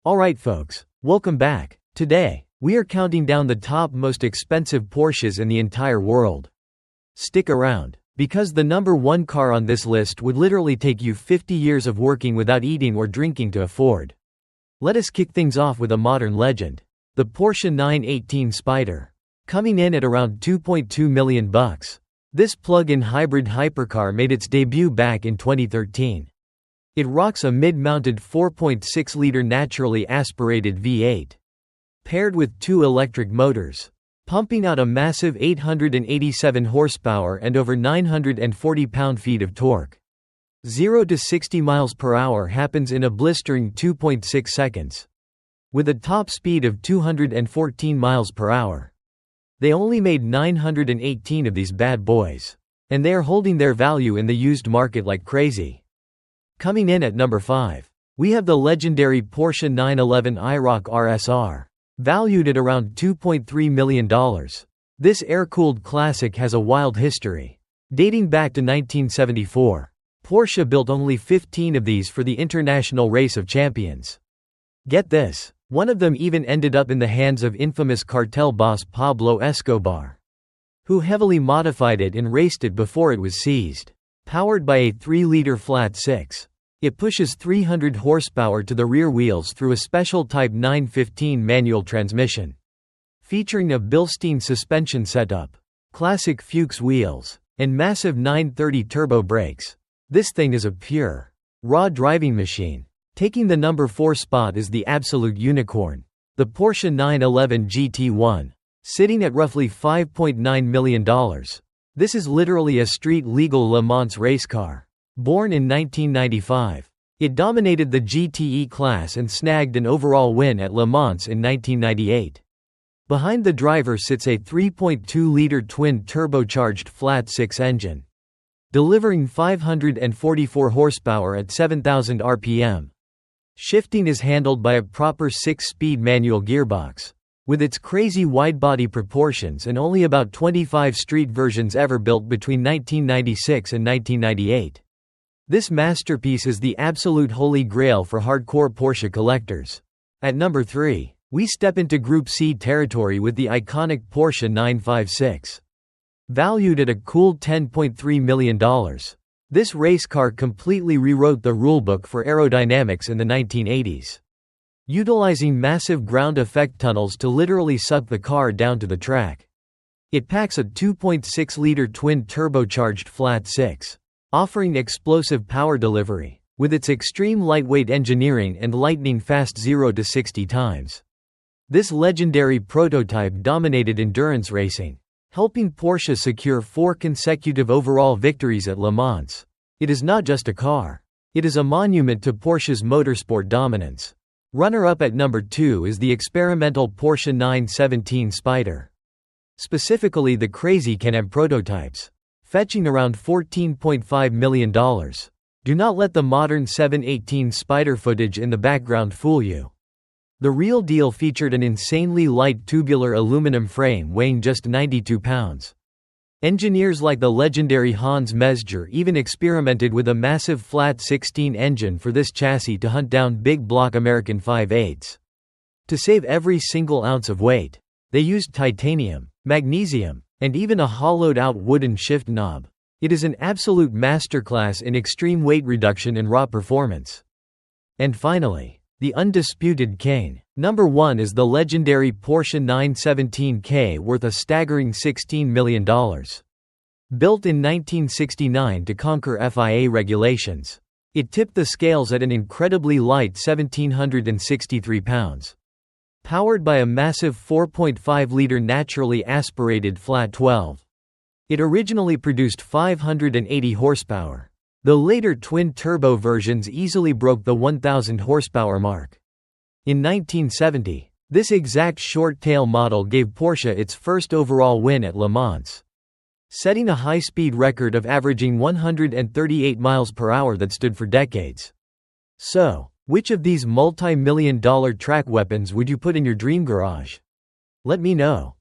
Alright folks, welcome back. Today, we are counting down the top most expensive Porsches in the entire world. Stick around, because the number one car on this list would literally take you 50 years of working without eating or drinking to afford. Let us kick things off with a modern legend. The Porsche 918 Spyder. Coming in at around $2.2 million. This plug-in hybrid hypercar made its debut back in 2013. It rocks a mid-mounted 4.6-liter naturally aspirated V8. Paired with two electric motors, pumping out a massive 887 horsepower and over 940 pound-feet of torque. 0 to 60 miles per hour happens in a blistering 2.6 seconds. With a top speed of 214 miles per hour. They only made 918 of these bad boys. And they are holding their value in the used market like crazy. Coming in at number 5. We have the legendary Porsche 911 IROC RSR. Valued at around $2.3 million. This air-cooled classic has a wild history. Dating back to 1974. Porsche built only 15 of these for the International Race of Champions. Get this, one of them even ended up in the hands of infamous cartel boss Pablo Escobar, who heavily modified it and raced it before it was seized. Powered by a 3-liter flat 6. It pushes 300 horsepower to the rear wheels through a special Type 915 manual transmission. Featuring a Bilstein suspension setup, classic Fuchs wheels, and massive 930 turbo brakes. This thing is a pure, raw driving machine. Taking the number 4 spot is the absolute unicorn. The Porsche 911 GT1. Sitting at roughly $5.9 million. This is literally a street-legal Le Mans race car. Born in 1995. It dominated the GTE class and snagged an overall win at Le Mans in 1998. Behind the driver sits a 3.2-liter twin-turbocharged flat-6 engine, delivering 544 horsepower at 7,000 RPM. Shifting is handled by a proper 6-speed manual gearbox. With its crazy wide-body proportions and only about 25 street versions ever built between 1996 and 1998. This masterpiece is the absolute holy grail for hardcore Porsche collectors. At number 3, we step into Group C territory with the iconic Porsche 956. Valued at a cool $10.3 million. This race car completely rewrote the rulebook for aerodynamics in the 1980s. Utilizing massive ground effect tunnels to literally suck the car down to the track. It packs a 2.6-liter twin-turbocharged flat 6. Offering explosive power delivery, with its extreme lightweight engineering and lightning-fast 0 to 60 times. This legendary prototype dominated endurance racing, helping Porsche secure 4 consecutive overall victories at Le Mans. It is not just a car. It is a monument to Porsche's motorsport dominance. Runner-up at number 2 is the experimental Porsche 917 Spyder. Specifically the Crazy Can-Am prototypes. Fetching around $14.5 million. Do not let the modern 718 Spyder footage in the background fool you. The real deal featured an insanely light tubular aluminum frame weighing just 92 pounds. Engineers like the legendary Hans Mesger even experimented with a massive flat 16 engine for this chassis to hunt down big block American 5.8s. To save every single ounce of weight, they used titanium, magnesium, and even a hollowed-out wooden shift knob. It is an absolute masterclass in extreme weight reduction and raw performance. And finally, the undisputed king. Number 1 is the legendary Porsche 917K, worth a staggering $16 million. Built in 1969 to conquer FIA regulations. It tipped the scales at an incredibly light 1,763 pounds. Powered by a massive 4.5-liter naturally aspirated flat 12. It originally produced 580 horsepower. The later twin-turbo versions easily broke the 1,000 horsepower mark. In 1970, this exact short-tail model gave Porsche its first overall win at Le Mans, setting a high-speed record of averaging 138 miles per hour that stood for decades. So, which of these multi-million-dollar track weapons would you put in your dream garage? Let me know.